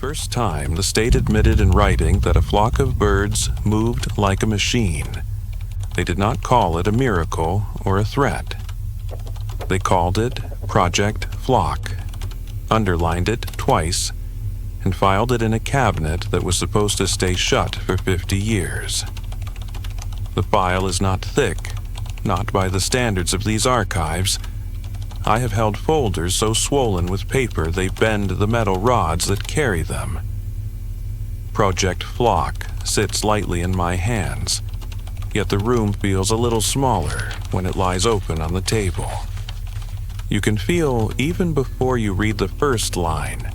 first time, the state admitted in writing that a flock of birds moved like a machine. They did not call it a miracle or a threat. They called it Project Flock, underlined it twice, and filed it in a cabinet that was supposed to stay shut for 50 years. The file is not thick, not by the standards of these archives. I have held folders so swollen with paper they bend the metal rods that carry them. Project Flock sits lightly in my hands, yet the room feels a little smaller when it lies open on the table. You can feel, even before you read the first line,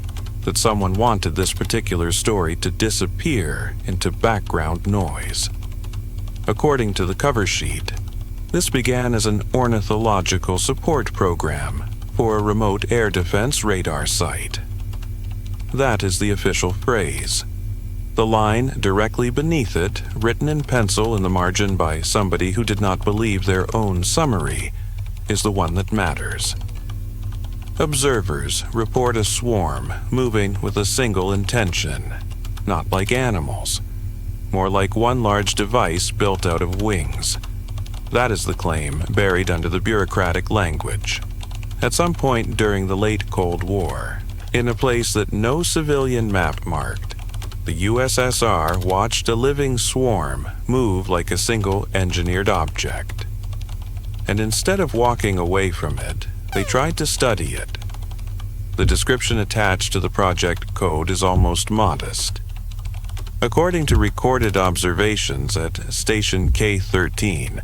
that someone wanted this particular story to disappear into background noise. According to the cover sheet, this began as an ornithological support program for a remote air defense radar site. That is the official phrase. The line directly beneath it, written in pencil in the margin by somebody who did not believe their own summary, is the one that matters. Observers report a swarm moving with a single intention, not like animals, more like one large device built out of wings. That is the claim buried under the bureaucratic language. At some point during the late Cold War, in a place that no civilian map marked, the USSR watched a living swarm move like a single engineered object. And instead of walking away from it, they tried to study it. The description attached to the project code is almost modest. According to recorded observations at Station K-13,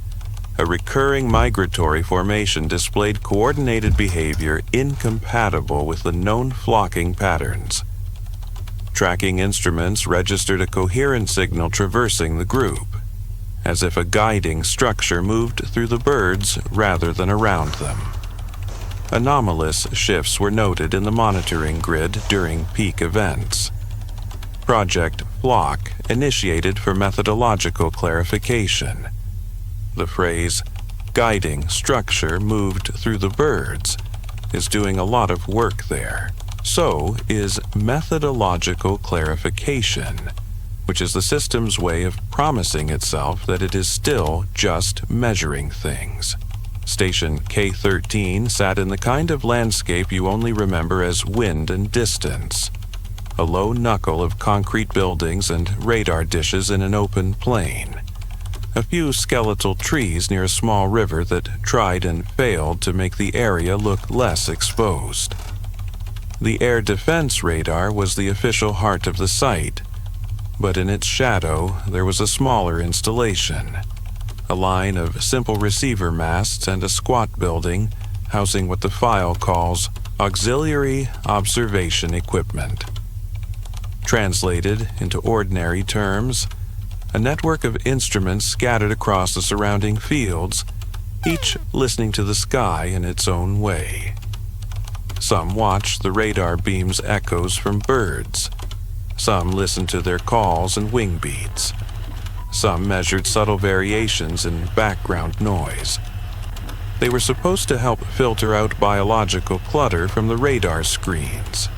a recurring migratory formation displayed coordinated behavior incompatible with the known flocking patterns. Tracking instruments registered a coherent signal traversing the group, as if a guiding structure moved through the birds rather than around them. Anomalous shifts were noted in the monitoring grid during peak events. Project Flock initiated for methodological clarification. The phrase, guiding structure moved through the birds, is doing a lot of work there. So is methodological clarification, which is the system's way of promising itself that it is still just measuring things. Station K-13 sat in the kind of landscape you only remember as wind and distance. A low knuckle of concrete buildings and radar dishes in an open plain. A few skeletal trees near a small river that tried and failed to make the area look less exposed. The air defense radar was the official heart of the site, but in its shadow there was a smaller installation, a line of simple receiver masts and a squat building housing what the file calls auxiliary observation equipment. Translated into ordinary terms, a network of instruments scattered across the surrounding fields, each listening to the sky in its own way. Some watched the radar beam's echoes from birds. Some listened to their calls and wing beats. Some measured subtle variations in background noise. They were supposed to help filter out biological clutter from the radar screens,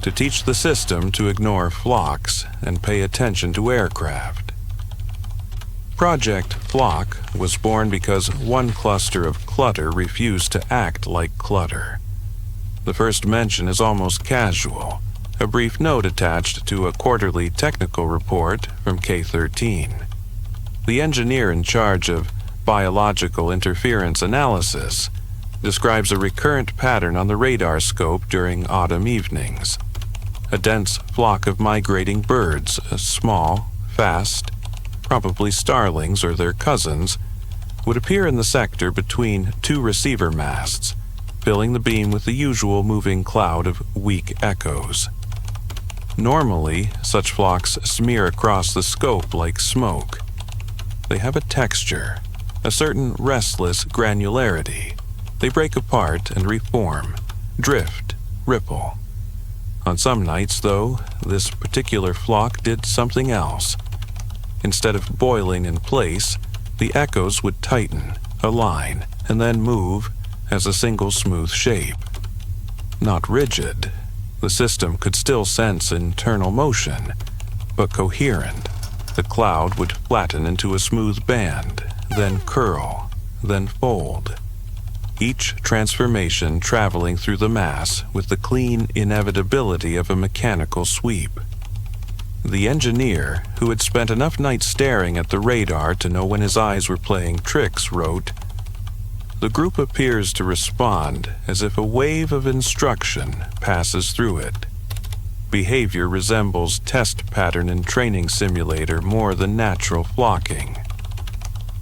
to teach the system to ignore flocks and pay attention to aircraft. Project Flock was born because one cluster of clutter refused to act like clutter. The first mention is almost casual, a brief note attached to a quarterly technical report from K-13. The engineer in charge of biological interference analysis describes a recurrent pattern on the radar scope during autumn evenings. A dense flock of migrating birds, small, fast, probably starlings or their cousins, would appear in the sector between two receiver masts, filling the beam with the usual moving cloud of weak echoes. Normally, such flocks smear across the scope like smoke. They have a texture, a certain restless granularity. They break apart and reform, drift, ripple. On some nights, though, this particular flock did something else. Instead of boiling in place, the echoes would tighten, align, and then move as a single smooth shape. Not rigid. The system could still sense internal motion, but coherent. The cloud would flatten into a smooth band, then curl, then fold. Each transformation traveling through the mass with the clean inevitability of a mechanical sweep. The engineer, who had spent enough nights staring at the radar to know when his eyes were playing tricks, wrote, "The group appears to respond as if a wave of instruction passes through it. Behavior resembles test pattern in training simulator more than natural flocking."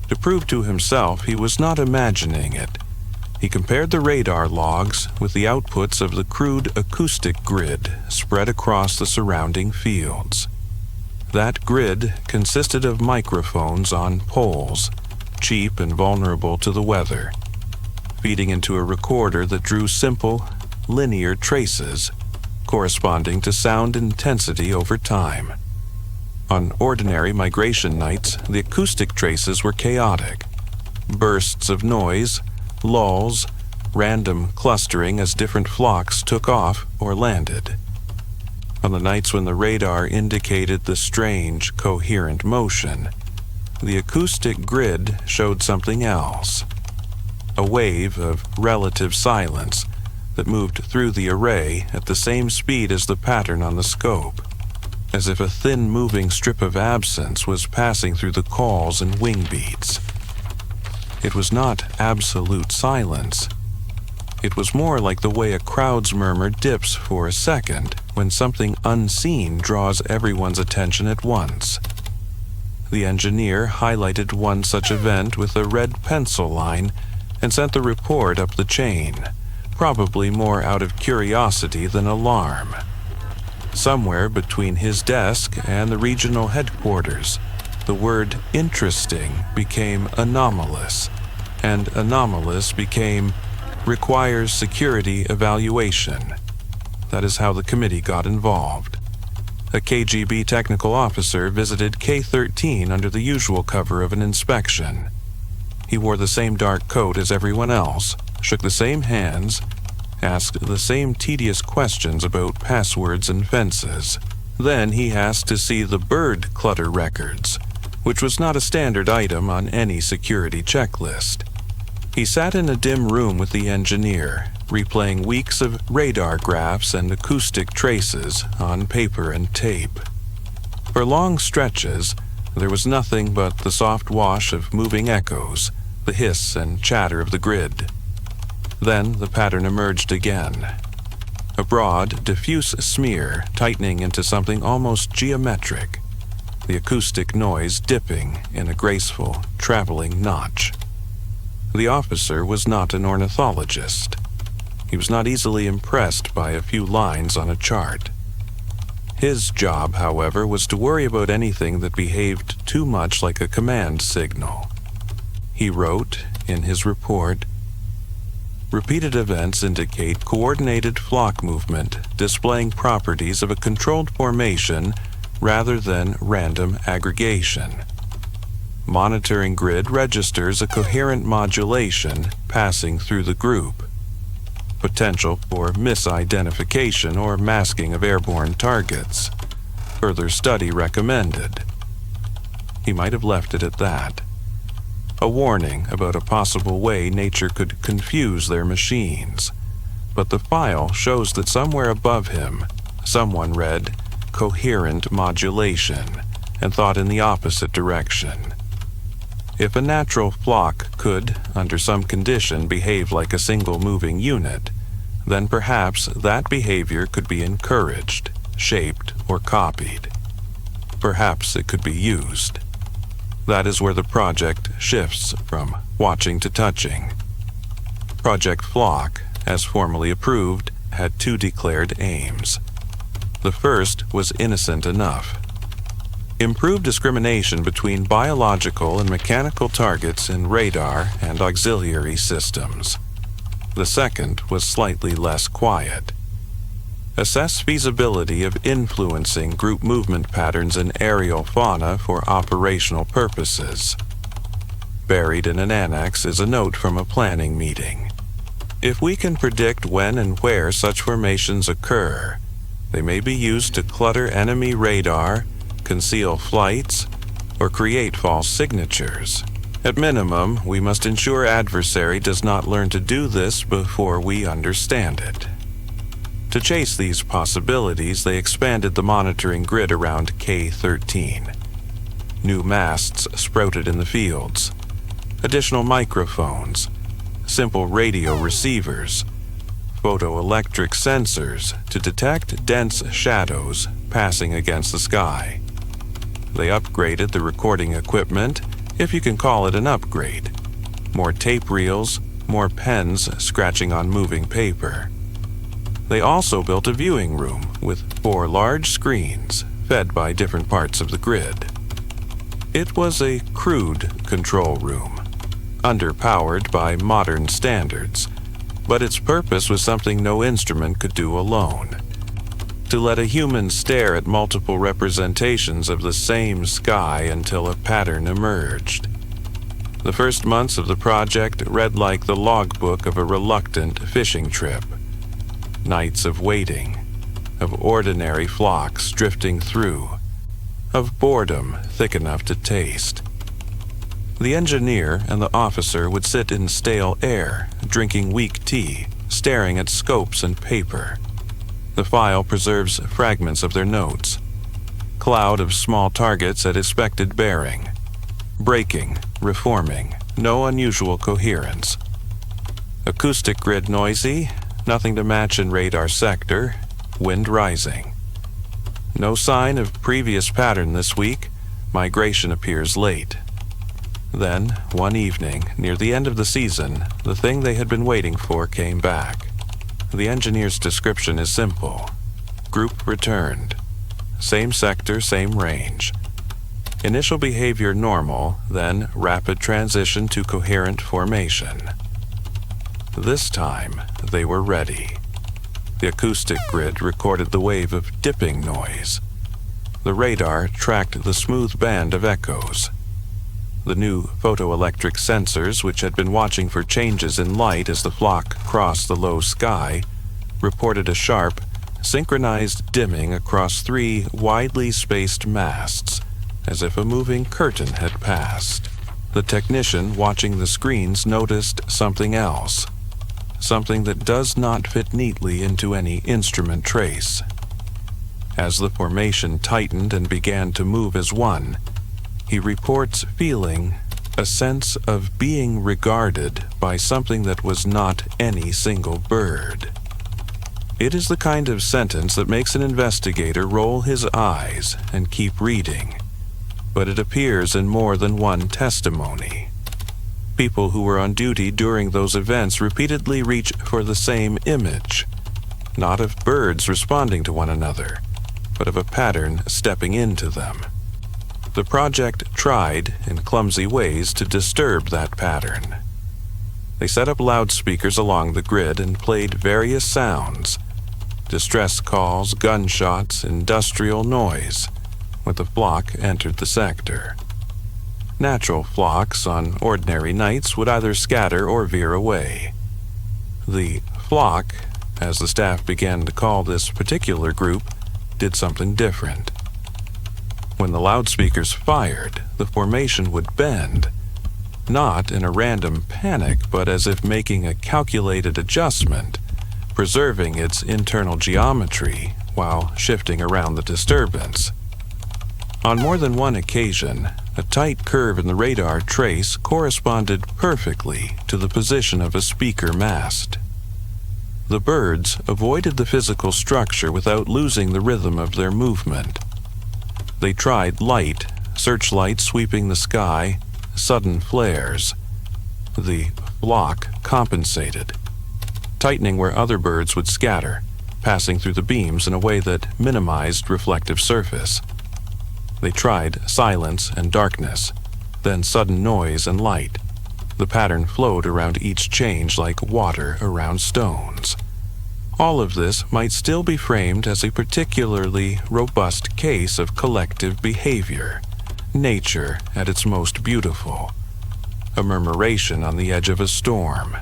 To prove to himself he was not imagining it, he compared the radar logs with the outputs of the crude acoustic grid spread across the surrounding fields. That grid consisted of microphones on poles, cheap and vulnerable to the weather, feeding into a recorder that drew simple, linear traces corresponding to sound intensity over time. On ordinary migration nights, the acoustic traces were chaotic. Bursts of noise, lulls, random clustering as different flocks took off or landed. On the nights when the radar indicated the strange, coherent motion, the acoustic grid showed something else. A wave of relative silence that moved through the array at the same speed as the pattern on the scope, as if a thin moving strip of absence was passing through the calls and wing beats. It was not absolute silence. It was more like the way a crowd's murmur dips for a second when something unseen draws everyone's attention at once. The engineer highlighted one such event with a red pencil line and sent the report up the chain, probably more out of curiosity than alarm. Somewhere between his desk and the regional headquarters, the word interesting became anomalous, and anomalous became requires security evaluation. That is how the committee got involved. A KGB technical officer visited K-13 under the usual cover of an inspection. He wore the same dark coat as everyone else, shook the same hands, asked the same tedious questions about passwords and fences. Then he asked to see the bird clutter records, which was not a standard item on any security checklist. He sat in a dim room with the engineer, replaying weeks of radar graphs and acoustic traces on paper and tape. For long stretches, there was nothing but the soft wash of moving echoes, the hiss and chatter of the grid. Then the pattern emerged again. A broad, diffuse smear tightening into something almost geometric, the acoustic noise dipping in a graceful, traveling notch. The officer was not an ornithologist. He was not easily impressed by a few lines on a chart. His job, however, was to worry about anything that behaved too much like a command signal. He wrote in his report, "Repeated events indicate coordinated flock movement, displaying properties of a controlled formation rather than random aggregation. Monitoring grid registers a coherent modulation passing through the group. Potential for misidentification or masking of airborne targets. Further study recommended." He might have left it at that. A warning about a possible way nature could confuse their machines. But the file shows that somewhere above him, someone read coherent modulation and thought in the opposite direction. If a natural flock could, under some condition, behave like a single moving unit, then perhaps that behavior could be encouraged, shaped, or copied. Perhaps it could be used. That is where the project shifts from watching to touching. Project Flock, as formally approved, had two declared aims. The first was innocent enough. Improve discrimination between biological and mechanical targets in radar and auxiliary systems. The second was slightly less quiet. Assess feasibility of influencing group movement patterns in aerial fauna for operational purposes. Buried in an annex is a note from a planning meeting. If we can predict when and where such formations occur, They may be used to clutter enemy radar, conceal flights, or create false signatures. At minimum, we must ensure adversary does not learn to do this before we understand it. To chase these possibilities, they expanded the monitoring grid around K-13. New masts sprouted in the fields, additional microphones, simple radio receivers, photoelectric sensors to detect dense shadows passing against the sky. They upgraded the recording equipment, if you can call it an upgrade. More tape reels, more pens scratching on moving paper. They also built a viewing room with 4 large screens fed by different parts of the grid. It was a crude control room, underpowered by modern standards, but its purpose was something no instrument could do alone: to let a human stare at multiple representations of the same sky until a pattern emerged. The first months of the project read like the logbook of a reluctant fishing trip. Nights of waiting, of ordinary flocks drifting through, of boredom thick enough to taste. The engineer and the officer would sit in stale air, drinking weak tea, staring at scopes and paper. The file preserves fragments of their notes. Cloud of small targets at expected bearing. Braking, reforming, no unusual coherence. Acoustic grid noisy, nothing to match in radar sector, wind rising. No sign of previous pattern this week, migration appears late. Then, one evening, near the end of the season, the thing they had been waiting for came back. The engineer's description is simple. Group returned. Same sector, same range. Initial behavior normal, then rapid transition to coherent formation. This time, they were ready. The acoustic grid recorded the wave of dipping noise. The radar tracked the smooth band of echoes. The new photoelectric sensors, which had been watching for changes in light as the flock crossed the low sky, reported a sharp, synchronized dimming across 3 widely spaced masts, as if a moving curtain had passed. The technician watching the screens noticed something else. Something that does not fit neatly into any instrument trace. As the formation tightened and began to move as one, he reports feeling a sense of being regarded by something that was not any single bird. It is the kind of sentence that makes an investigator roll his eyes and keep reading, but it appears in more than one testimony. People who were on duty during those events repeatedly reach for the same image, not of birds responding to one another, but of a pattern stepping into them. The project tried, in clumsy ways, to disturb that pattern. They set up loudspeakers along the grid and played various sounds: distress calls, gunshots, industrial noise, when the flock entered the sector. Natural flocks on ordinary nights would either scatter or veer away. The flock, as the staff began to call this particular group, did something different. When the loudspeakers fired, the formation would bend, not in a random panic, but as if making a calculated adjustment, preserving its internal geometry while shifting around the disturbance. On more than one occasion, a tight curve in the radar trace corresponded perfectly to the position of a speaker mast. The birds avoided the physical structure without losing the rhythm of their movement. They tried light, searchlights sweeping the sky, sudden flares. The flock compensated, tightening where other birds would scatter, passing through the beams in a way that minimized reflective surface. They tried silence and darkness, then sudden noise and light. The pattern flowed around each change like water around stones. All of this might still be framed as a particularly robust case of collective behavior, nature at its most beautiful, a murmuration on the edge of a storm.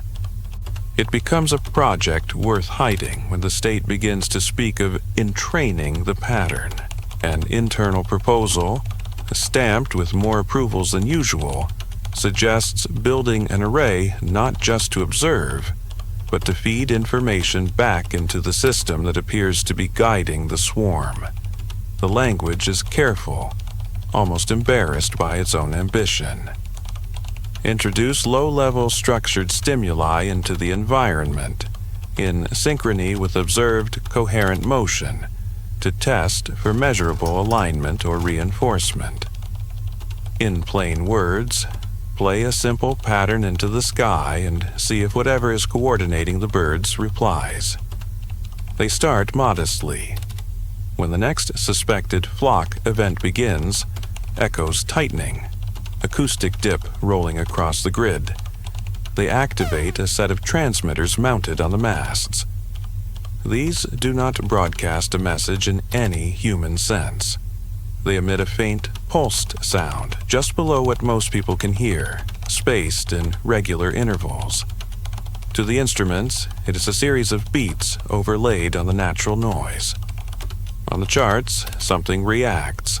It becomes a project worth hiding when the state begins to speak of entraining the pattern. An internal proposal, stamped with more approvals than usual, suggests building an array not just to observe, but to feed information back into the system that appears to be guiding the swarm. The language is careful, almost embarrassed by its own ambition. Introduce low-level structured stimuli into the environment, in synchrony with observed coherent motion, to test for measurable alignment or reinforcement. In plain words, play a simple pattern into the sky and see if whatever is coordinating the birds replies. They start modestly. When the next suspected flock event begins, echoes tightening, acoustic dip rolling across the grid. They activate a set of transmitters mounted on the masts. These do not broadcast a message in any human sense. They emit a faint, pulsed sound just below what most people can hear, spaced in regular intervals. To the instruments, it is a series of beats overlaid on the natural noise. On the charts, something reacts.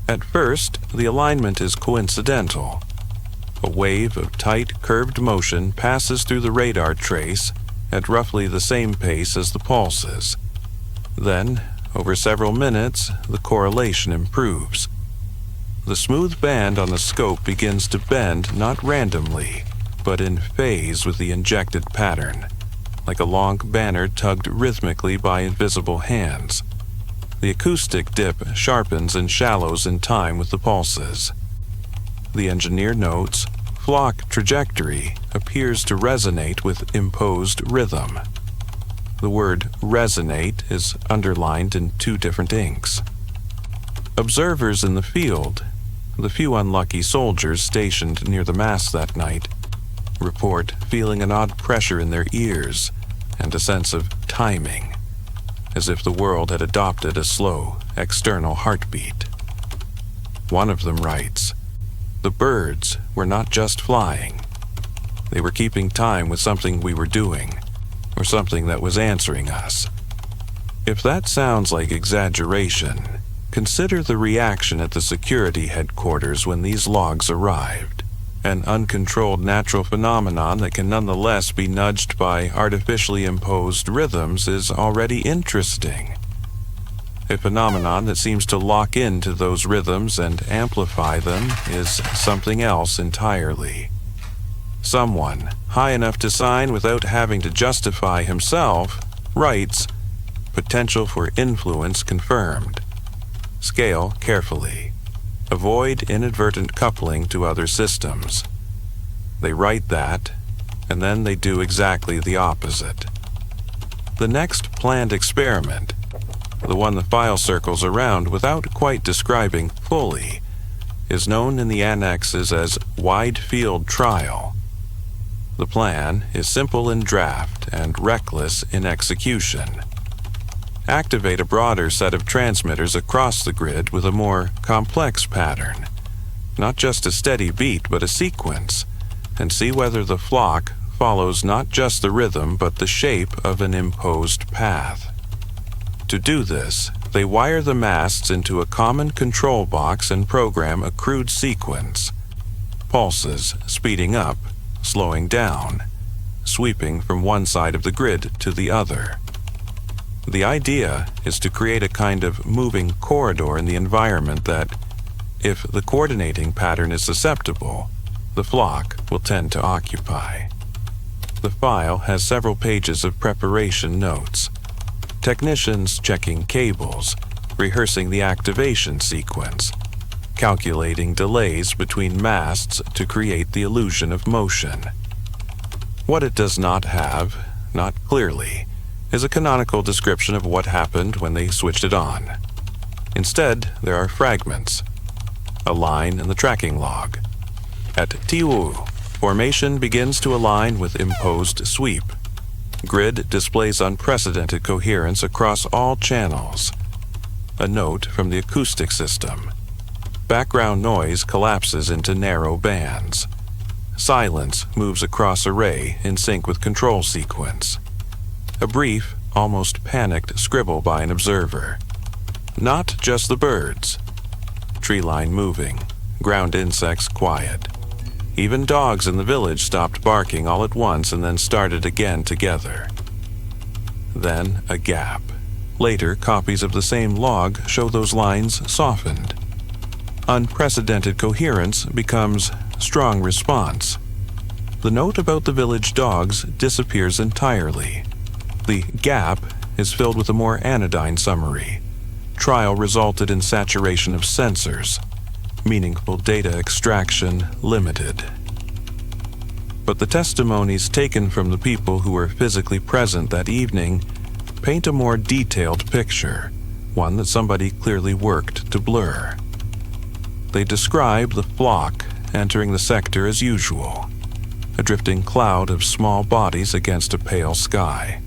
At first, the alignment is coincidental. A wave of tight, curved motion passes through the radar trace at roughly the same pace as the pulses. Then, over several minutes, the correlation improves. The smooth band on the scope begins to bend not randomly, but in phase with the injected pattern, like a long banner tugged rhythmically by invisible hands. The acoustic dip sharpens and shallows in time with the pulses. The engineer notes, flock trajectory appears to resonate with imposed rhythm. The word resonate is underlined in 2 different inks. Observers in the field, the few unlucky soldiers stationed near the mast that night, report feeling an odd pressure in their ears and a sense of timing, as if the world had adopted a slow, external heartbeat. One of them writes, "The birds were not just flying. They were keeping time with something we were doing, or something that was answering us." If that sounds like exaggeration, consider the reaction at the security headquarters when these logs arrived. An uncontrolled natural phenomenon that can nonetheless be nudged by artificially imposed rhythms is already interesting. A phenomenon that seems to lock into those rhythms and amplify them is something else entirely. Someone, high enough to sign without having to justify himself, writes, "Potential for influence confirmed. Scale carefully. Avoid inadvertent coupling to other systems." They write that, and then they do exactly the opposite. The next planned experiment, the one the file circles around without quite describing fully, is known in the annexes as wide field trial. The plan is simple in draft and reckless in execution. Activate a broader set of transmitters across the grid with a more complex pattern, not just a steady beat but a sequence, and see whether the flock follows not just the rhythm but the shape of an imposed path. To do this, they wire the masts into a common control box and program a crude sequence. Pulses speeding up, slowing down, sweeping from one side of the grid to the other. The idea is to create a kind of moving corridor in the environment that, if the coordinating pattern is susceptible, the flock will tend to occupy. The file has several pages of preparation notes. Technicians checking cables, rehearsing the activation sequence, calculating delays between masts to create the illusion of motion. What it does not have, not clearly, is a canonical description of what happened when they switched it on. Instead, there are fragments. A line in the tracking log. At Tiwu, formation begins to align with imposed sweep. Grid displays unprecedented coherence across all channels. A note from the acoustic system. Background noise collapses into narrow bands. silence moves across array in sync with control sequence. A brief, almost panicked scribble by an observer. Not just the birds. Tree line moving, ground insects quiet. Even dogs in the village stopped barking all at once and then started again together. Then a gap. Later, copies of the same log show those lines softened. Unprecedented coherence becomes strong response. The note about the village dogs disappears entirely. The gap is filled with a more anodyne summary. Trial resulted in saturation of sensors. Meaningful data extraction limited. But the testimonies taken from the people who were physically present that evening paint a more detailed picture, one that somebody clearly worked to blur. They describe the flock entering the sector as usual, a drifting cloud of small bodies against a pale sky.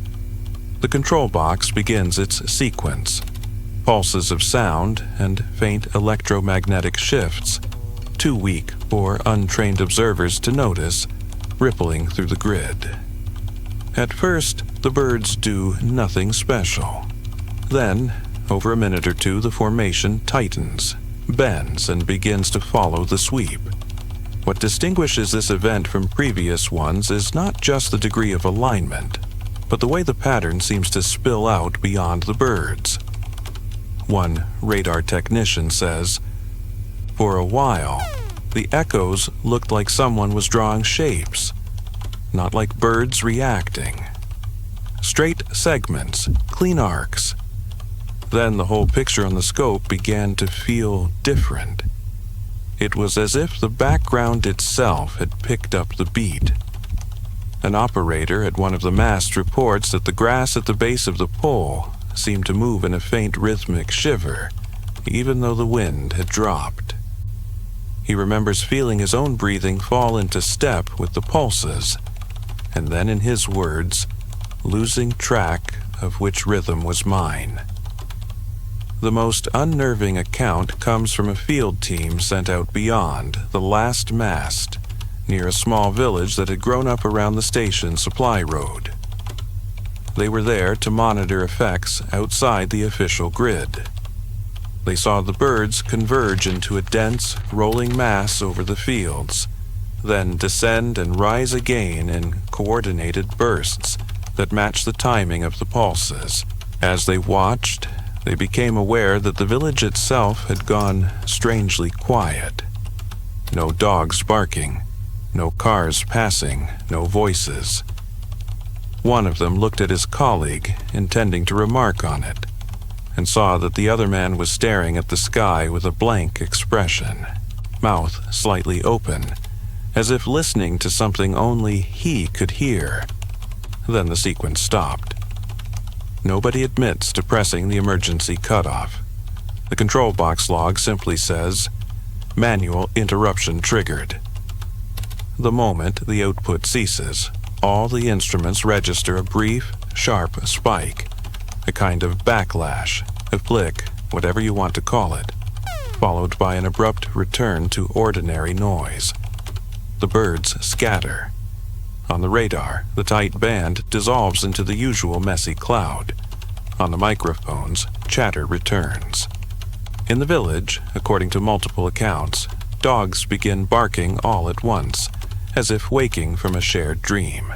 The control box begins its sequence. Pulses of sound and faint electromagnetic shifts, too weak for untrained observers to notice, rippling through the grid. At first, the birds do nothing special. Then, over a minute or two, the formation tightens, bends, and begins to follow the sweep. What distinguishes this event from previous ones is not just the degree of alignment, but the way the pattern seems to spill out beyond the birds. One radar technician says, "For a while, the echoes looked like someone was drawing shapes, not like birds reacting. Straight segments, clean arcs. Then the whole picture on the scope began to feel different. It was as if the background itself had picked up the beat." An operator at one of the masts reports that the grass at the base of the pole seemed to move in a faint rhythmic shiver, even though the wind had dropped. He remembers feeling his own breathing fall into step with the pulses, and then, in his words, losing track of which rhythm was mine. The most unnerving account comes from a field team sent out beyond the last mast, near a small village that had grown up around the station supply road. They were there to monitor effects outside the official grid. They saw the birds converge into a dense, rolling mass over the fields, then descend and rise again in coordinated bursts that matched the timing of the pulses. As they watched, they became aware that the village itself had gone strangely quiet. No dogs barking, no cars passing, no voices. One of them looked at his colleague, intending to remark on it, and saw that the other man was staring at the sky with a blank expression, mouth slightly open, as if listening to something only he could hear. Then the sequence stopped. Nobody admits to pressing the emergency cutoff. The control box log simply says, "Manual interruption triggered." The moment the output ceases, all the instruments register a brief, sharp spike, a kind of backlash, a flick, whatever you want to call it, followed by an abrupt return to ordinary noise. The birds scatter. On the radar, the tight band dissolves into the usual messy cloud. On the microphones, chatter returns. In the village, according to multiple accounts, dogs begin barking all at once, as if waking from a shared dream.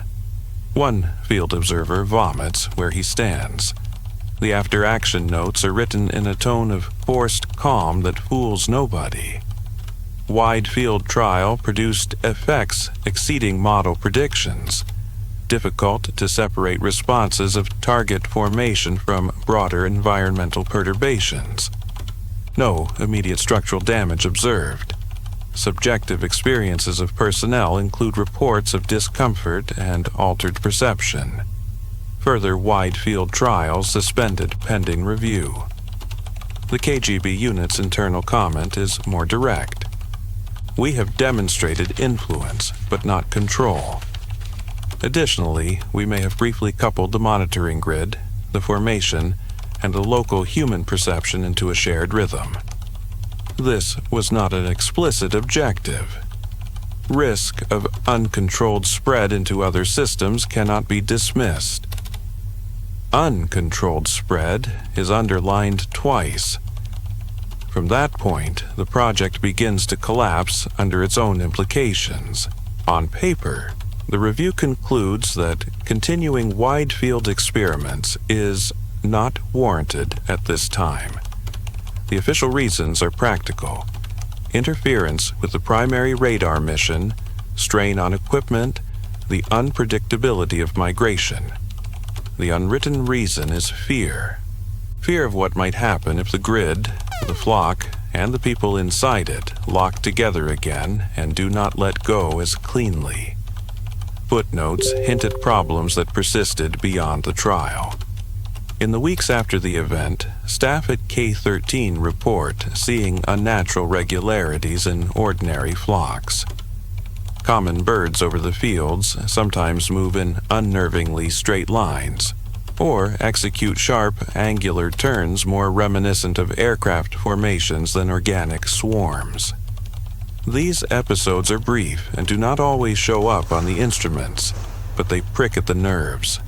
One field observer vomits where he stands. The after-action notes are written in a tone of forced calm that fools nobody. Wide field trial produced effects exceeding model predictions. Difficult to separate responses of target formation from broader environmental perturbations. No immediate structural damage observed. Subjective experiences of personnel include reports of discomfort and altered perception. Further wide field trials suspended pending review. The KGB unit's internal comment is more direct. We have demonstrated influence, but not control. Additionally, we may have briefly coupled the monitoring grid, the formation, and the local human perception into a shared rhythm. This was not an explicit objective. risk of uncontrolled spread into other systems cannot be dismissed. Uncontrolled spread is underlined twice. From that point, the project begins to collapse under its own implications. On paper, the review concludes that continuing wide-field experiments is not warranted at this time. The official reasons are practical: interference with the primary radar mission, strain on equipment, the unpredictability of migration. The unwritten reason is fear. Fear of what might happen if the grid, the flock, and the people inside it lock together again and do not let go as cleanly. Footnotes hint at problems that persisted beyond the trial. In the weeks after the event, staff at K-13 report seeing unnatural regularities in ordinary flocks. Common birds over the fields sometimes move in unnervingly straight lines, or execute sharp, angular turns more reminiscent of aircraft formations than organic swarms. These episodes are brief and do not always show up on the instruments, but they prick at the nerves.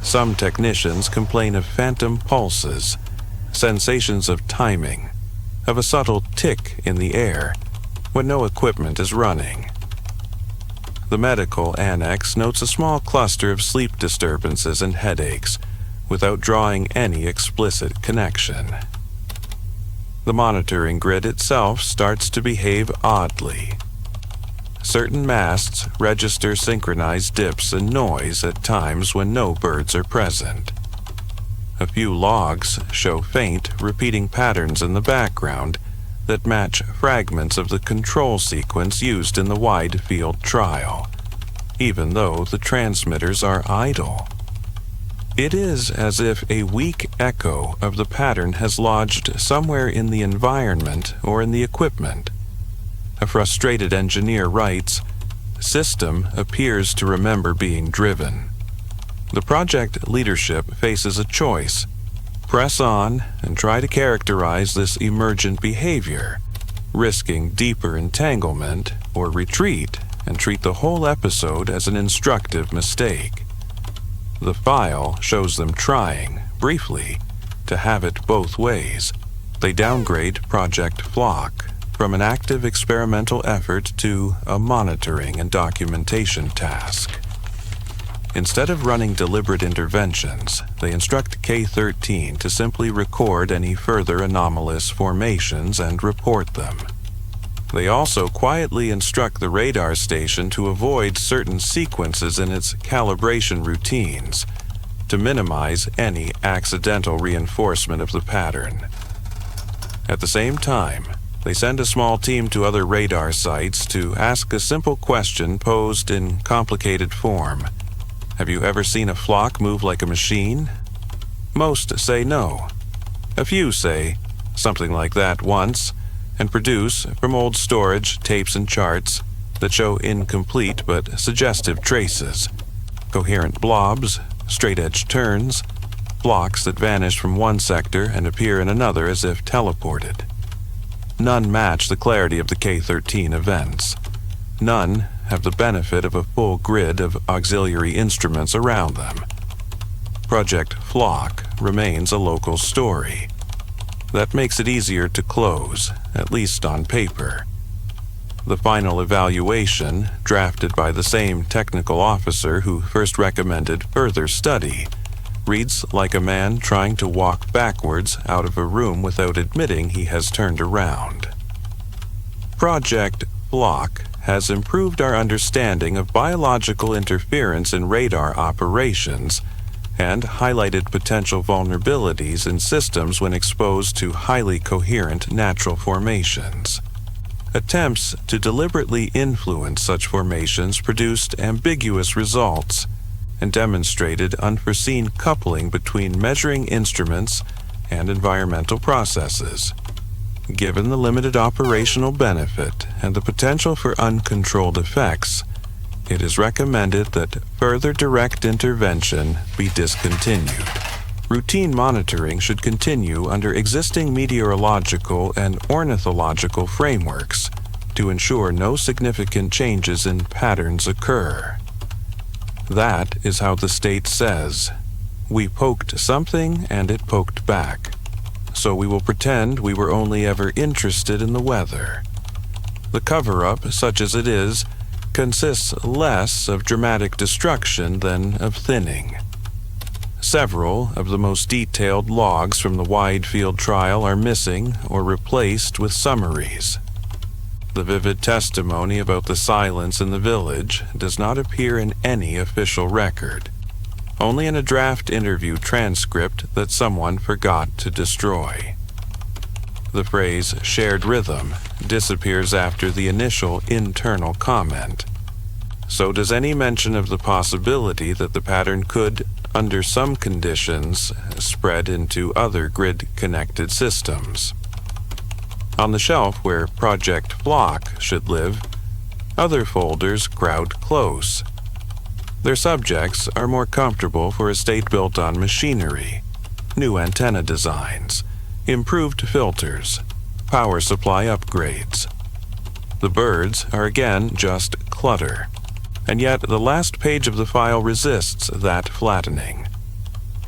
Some technicians complain of phantom pulses, sensations of timing, of a subtle tick in the air when no equipment is running. The medical annex notes a small cluster of sleep disturbances and headaches, without drawing any explicit connection. The monitoring grid itself starts to behave oddly. Certain masts register synchronized dips and noise at times when no birds are present. A few logs show faint, repeating patterns in the background that match fragments of the control sequence used in the wide field trial, even though the transmitters are idle. It is as if a weak echo of the pattern has lodged somewhere in the environment or in the equipment. A frustrated engineer writes, "System appears to remember being driven." The project leadership faces a choice: press on and try to characterize this emergent behavior, risking deeper entanglement, or retreat and treat the whole episode as an instructive mistake. The file shows them trying, briefly, to have it both ways. They downgrade Project Flock from an active experimental effort to a monitoring and documentation task. Instead of running deliberate interventions, they instruct K-13 to simply record any further anomalous formations and report them. They also quietly instruct the radar station to avoid certain sequences in its calibration routines, to minimize any accidental reinforcement of the pattern. At the same time, they send a small team to other radar sites to ask a simple question posed in complicated form. Have you ever seen a flock move like a machine? Most say no. A few say something like that once, and produce, from old storage, tapes and charts that show incomplete but suggestive traces, coherent blobs, straight-edge turns, flocks that vanish from one sector and appear in another as if teleported. None match the clarity of the K-13 events. None have the benefit of a full grid of auxiliary instruments around them. Project Flock remains a local story. That makes it easier to close, at least on paper. The final evaluation, drafted by the same technical officer who first recommended further study, reads like a man trying to walk backwards out of a room without admitting he has turned around. Project Flock has improved our understanding of biological interference in radar operations and highlighted potential vulnerabilities in systems when exposed to highly coherent natural formations. Attempts to deliberately influence such formations produced ambiguous results and demonstrated unforeseen coupling between measuring instruments and environmental processes. Given the limited operational benefit and the potential for uncontrolled effects, it is recommended that further direct intervention be discontinued. Routine monitoring should continue under existing meteorological and ornithological frameworks, to ensure no significant changes in patterns occur. That is how the state says, "We poked something and it poked back, so we will pretend we were only ever interested in the weather." The cover-up, such as it is, consists less of dramatic destruction than of thinning. Several of the most detailed logs from the wide field trial are missing or replaced with summaries. The vivid testimony about the silence in the village does not appear in any official record, only in a draft interview transcript that someone forgot to destroy. The phrase "shared rhythm" disappears after the initial internal comment. So does any mention of the possibility that the pattern could, under some conditions, spread into other grid-connected systems. On the shelf where Project Flock should live, other folders crowd close. Their subjects are more comfortable for a state built on machinery, new antenna designs, improved filters, power supply upgrades. The birds are again just clutter, and yet the last page of the file resists that flattening.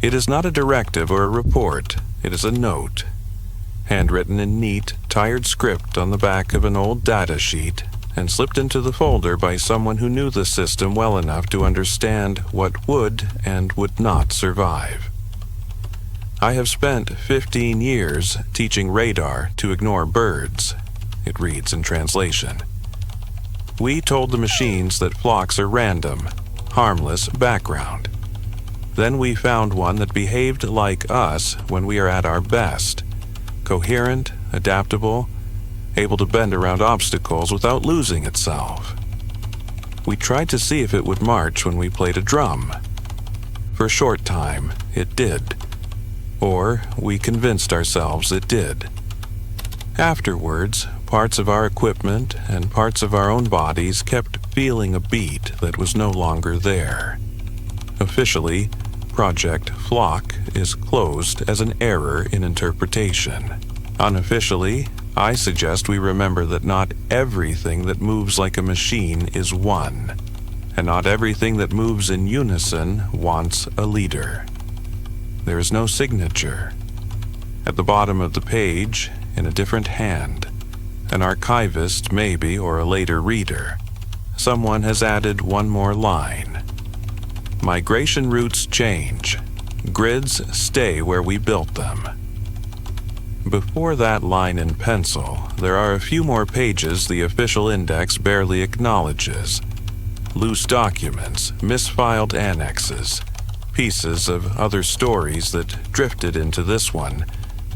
It is not a directive or a report, it is a note, handwritten in neat, tired script on the back of an old data sheet and slipped into the folder by someone who knew the system well enough to understand what would and would not survive. "I have spent 15 years teaching radar to ignore birds," it reads in translation. "We told the machines that flocks are random, harmless background. Then we found one that behaved like us when we are at our best, coherent, adaptable, able to bend around obstacles without losing itself. We tried to see if it would march when we played a drum. For a short time, it did. Or we convinced ourselves it did. Afterwards, parts of our equipment and parts of our own bodies kept feeling a beat that was no longer there. Officially, Project Flock is closed as an error in interpretation. Unofficially, I suggest we remember that not everything that moves like a machine is one, and not everything that moves in unison wants a leader. There is no signature. At the bottom of the page, in a different hand, an archivist maybe, or a later reader, someone has added one more line. Migration routes change. Grids stay where we built them. Before that line in pencil, there are a few more pages the official index barely acknowledges. Loose documents, misfiled annexes, pieces of other stories that drifted into this one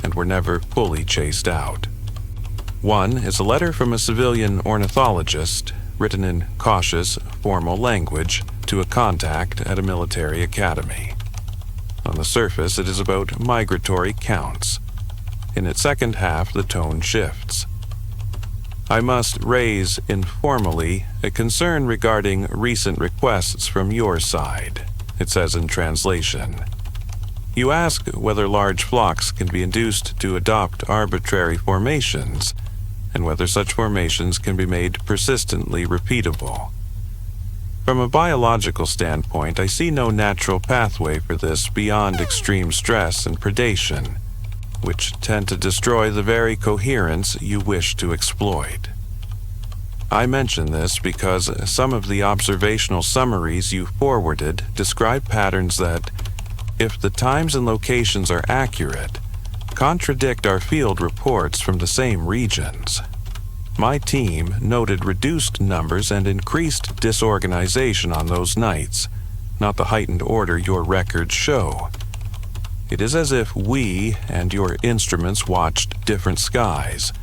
and were never fully chased out. One is a letter from a civilian ornithologist, written in cautious, formal language, to a contact at a military academy. On the surface, it is about migratory counts. In its second half, the tone shifts. I must raise, informally, a concern regarding recent requests from your side, it says in translation. You ask whether large flocks can be induced to adopt arbitrary formations, and whether such formations can be made persistently repeatable. From a biological standpoint, I see no natural pathway for this beyond extreme stress and predation, which tend to destroy the very coherence you wish to exploit. I mention this because some of the observational summaries you forwarded describe patterns that, if the times and locations are accurate, contradict our field reports from the same regions. My team noted reduced numbers and increased disorganization on those nights, not the heightened order your records show. It is as if we and your instruments watched different skies.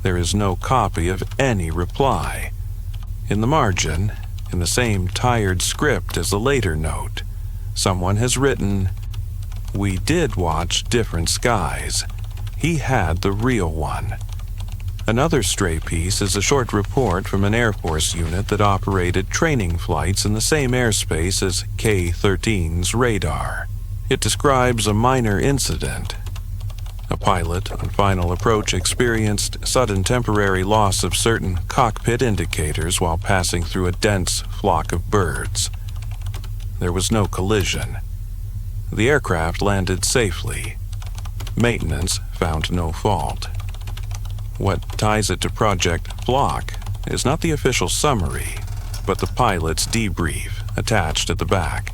There is no copy of any reply. In the margin, in the same tired script as the later note, someone has written, "We did watch different skies. He had the real one." Another stray piece is a short report from an Air Force unit that operated training flights in the same airspace as K-13's radar. It describes a minor incident. A pilot on final approach experienced sudden temporary loss of certain cockpit indicators while passing through a dense flock of birds. There was no collision. The aircraft landed safely. Maintenance found no fault. What ties it to Project Flock is not the official summary, but the pilot's debrief attached at the back.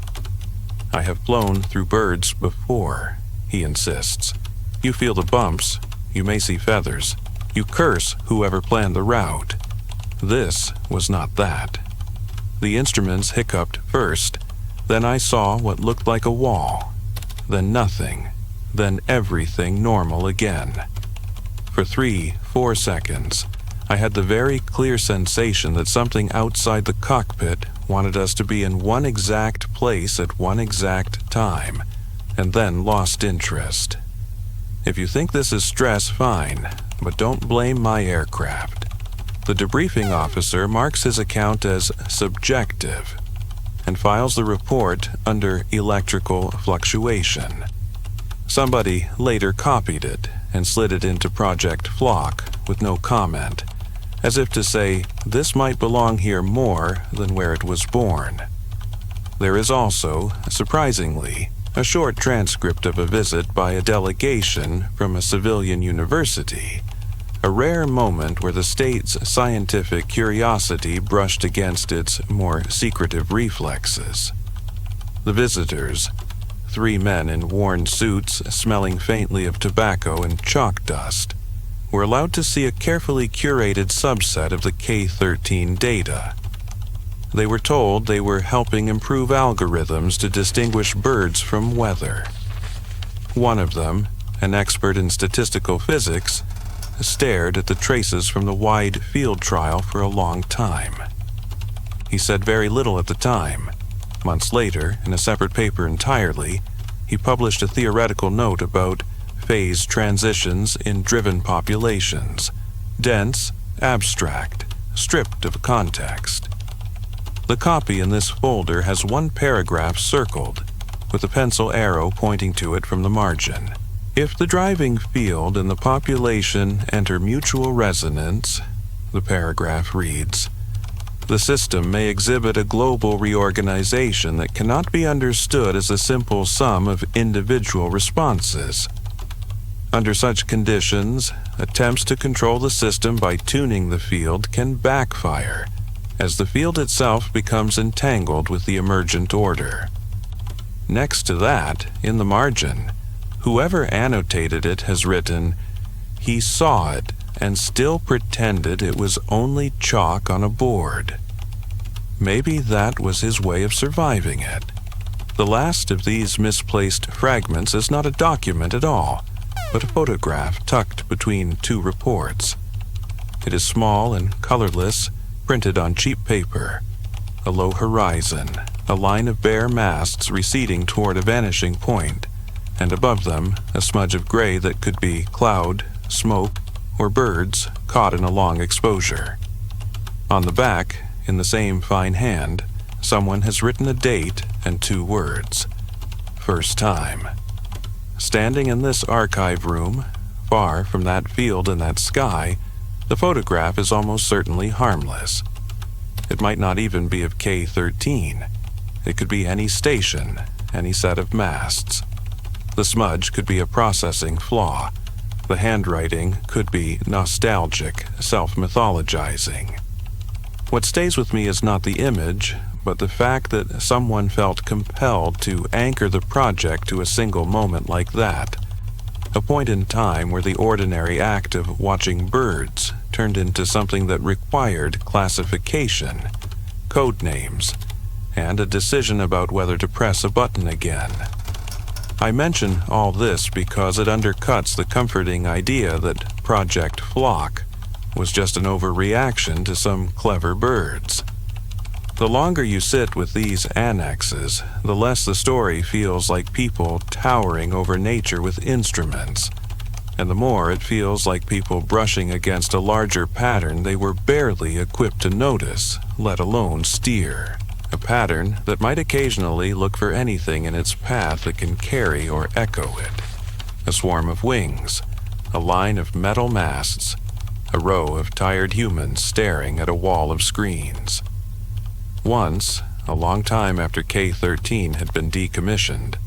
"I have flown through birds before," he insists. "You feel the bumps, you may see feathers, you curse whoever planned the route. This was not that. The instruments hiccuped first, then I saw what looked like a wall, then nothing, then everything normal again. For 3-4 seconds, I had the very clear sensation that something outside the cockpit wanted us to be in one exact place at one exact time, and then lost interest. If you think this is stress, fine, but don't blame my aircraft." The debriefing officer marks his account as subjective and files the report under electrical fluctuation. Somebody later copied it and slid it into Project Flock with no comment, as if to say this might belong here more than where it was born. There is also, surprisingly, a short transcript of a visit by a delegation from a civilian university, a rare moment where the state's scientific curiosity brushed against its more secretive reflexes. The visitors, 3 men in worn suits smelling faintly of tobacco and chalk dust, were allowed to see a carefully curated subset of the K-13 data. They were told they were helping improve algorithms to distinguish birds from weather. One of them, an expert in statistical physics, stared at the traces from the wide field trial for a long time. He said very little at the time. Months later, in a separate paper entirely, he published a theoretical note about phase transitions in driven populations, dense, abstract, stripped of context. The copy in this folder has one paragraph circled, with a pencil arrow pointing to it from the margin. "If the driving field and the population enter mutual resonance," the paragraph reads, "the system may exhibit a global reorganization that cannot be understood as a simple sum of individual responses. Under such conditions, attempts to control the system by tuning the field can backfire, as the field itself becomes entangled with the emergent order." Next to that, in the margin, whoever annotated it has written, "He saw it and still pretended it was only chalk on a board." Maybe that was his way of surviving it. The last of these misplaced fragments is not a document at all, but a photograph tucked between 2 reports. It is small and colorless, printed on cheap paper. A low horizon, a line of bare masts receding toward a vanishing point, and above them a smudge of gray that could be cloud, smoke, or birds caught in a long exposure. On the back, in the same fine hand, someone has written a date and 2 words: "First time." Standing in this archive room, far from that field and that sky, the photograph is almost certainly harmless. It might not even be of K-13. It could be any station, any set of masts. The smudge could be a processing flaw. The handwriting could be nostalgic, self-mythologizing. What stays with me is not the image, but the fact that someone felt compelled to anchor the project to a single moment like that, a point in time where the ordinary act of watching birds turned into something that required classification, code names, and a decision about whether to press a button again. I mention all this because it undercuts the comforting idea that Project Flock was just an overreaction to some clever birds. The longer you sit with these annexes, the less the story feels like people towering over nature with instruments, and the more it feels like people brushing against a larger pattern they were barely equipped to notice, let alone steer. A pattern that might occasionally look for anything in its path that can carry or echo it. a swarm of wings, a line of metal masts, a row of tired humans staring at a wall of screens. Once, a long time after K-13 had been decommissioned,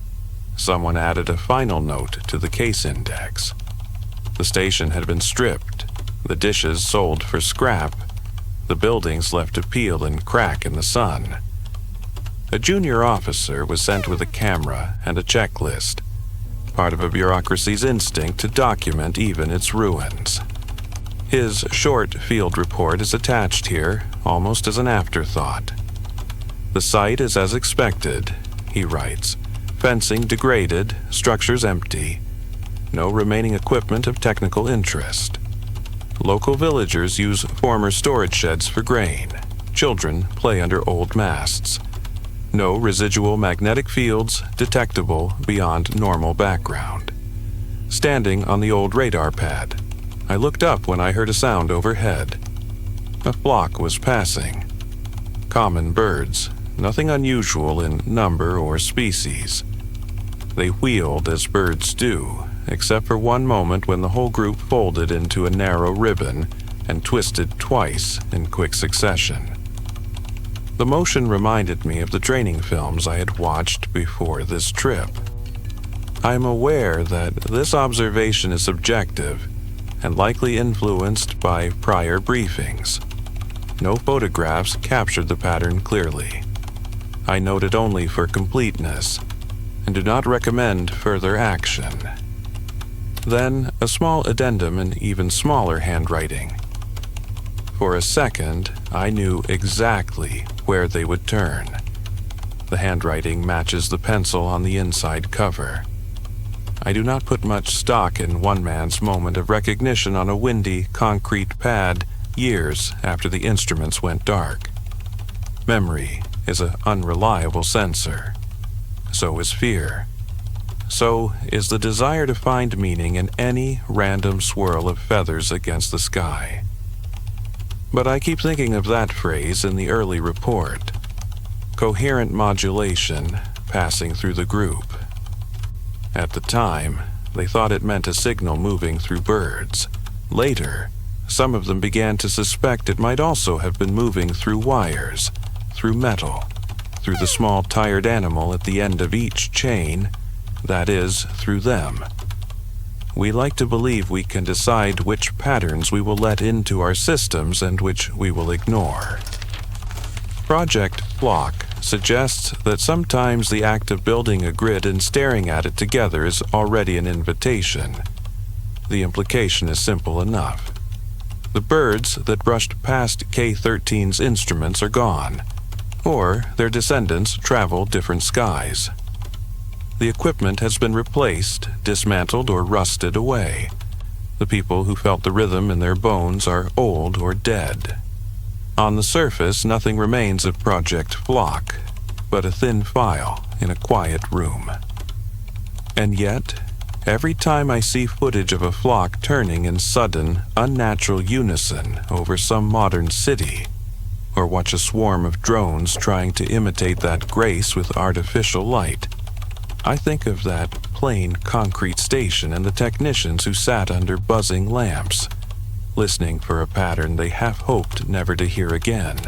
someone added a final note to the case index. The station had been stripped, the dishes sold for scrap, the buildings left to peel and crack in the sun. A junior officer was sent with a camera and a checklist, part of a bureaucracy's instinct to document even its ruins. His short field report is attached here, almost as an afterthought. "The site is as expected," he writes. "Fencing degraded, structures empty. No remaining equipment of technical interest. Local villagers use former storage sheds for grain. Children play under old masts. No residual magnetic fields detectable beyond normal background. Standing on the old radar pad, I looked up when I heard a sound overhead. A flock was passing. Common birds, nothing unusual in number or species. They wheeled as birds do, except for one moment when the whole group folded into a narrow ribbon and twisted twice in quick succession. The motion reminded me of the training films I had watched before this trip. I am aware that this observation is subjective and likely influenced by prior briefings. No photographs captured the pattern clearly. I note it only for completeness and do not recommend further action. Then a small addendum in even smaller handwriting. For a second, I knew exactly where they would turn. The handwriting matches the pencil on the inside cover. I do not put much stock in one man's moment of recognition on a windy, concrete pad years after the instruments went dark. Memory is an unreliable sensor. So is fear. So is the desire to find meaning in any random swirl of feathers against the sky. But I keep thinking of that phrase in the early report. Coherent modulation passing through the group. At the time, they thought it meant a signal moving through birds. Later, some of them began to suspect it might also have been moving through wires, through metal, through the small tired animal at the end of each chain, that is, through them. We like to believe we can decide which patterns we will let into our systems and which we will ignore. Project Flock suggests that sometimes the act of building a grid and staring at it together is already an invitation. The implication is simple enough. The birds that brushed past K-13's instruments are gone, or their descendants travel different skies. The equipment has been replaced, dismantled, or rusted away. The people who felt the rhythm in their bones are old or dead. On the surface, nothing remains of Project Flock, but a thin file in a quiet room. And yet, every time I see footage of a flock turning in sudden, unnatural unison over some modern city, or watch a swarm of drones trying to imitate that grace with artificial light, I think of that plain concrete station and the technicians who sat under buzzing lamps, listening for a pattern they half-hoped never to hear again.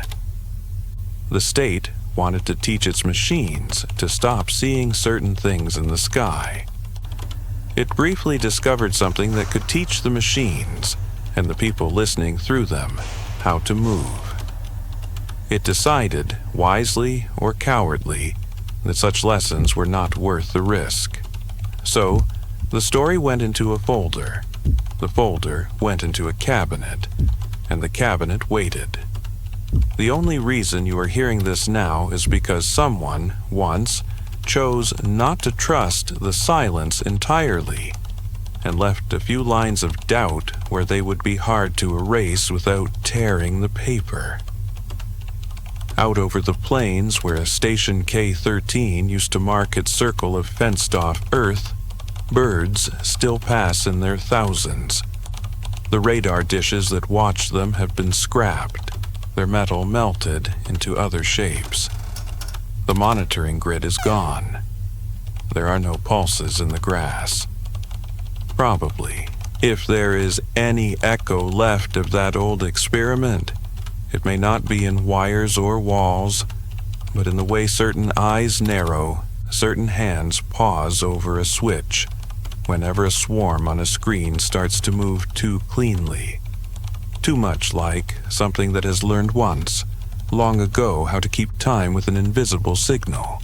The state wanted to teach its machines to stop seeing certain things in the sky. It briefly discovered something that could teach the machines, and the people listening through them, how to move. It decided, wisely or cowardly, that such lessons were not worth the risk. So, the story went into a folder. The folder went into a cabinet, and the cabinet waited. The only reason you are hearing this now is because someone, once, chose not to trust the silence entirely, and left a few lines of doubt where they would be hard to erase without tearing the paper. Out over the plains where a station K-13 used to mark its circle of fenced-off earth, birds still pass in their thousands. The radar dishes that watched them have been scrapped, their metal melted into other shapes. The monitoring grid is gone. There are no pulses in the grass. Probably. If there is any echo left of that old experiment, it may not be in wires or walls, but in the way certain eyes narrow, certain hands pause over a switch, whenever a swarm on a screen starts to move too cleanly. Too much like something that has learned once, long ago, how to keep time with an invisible signal.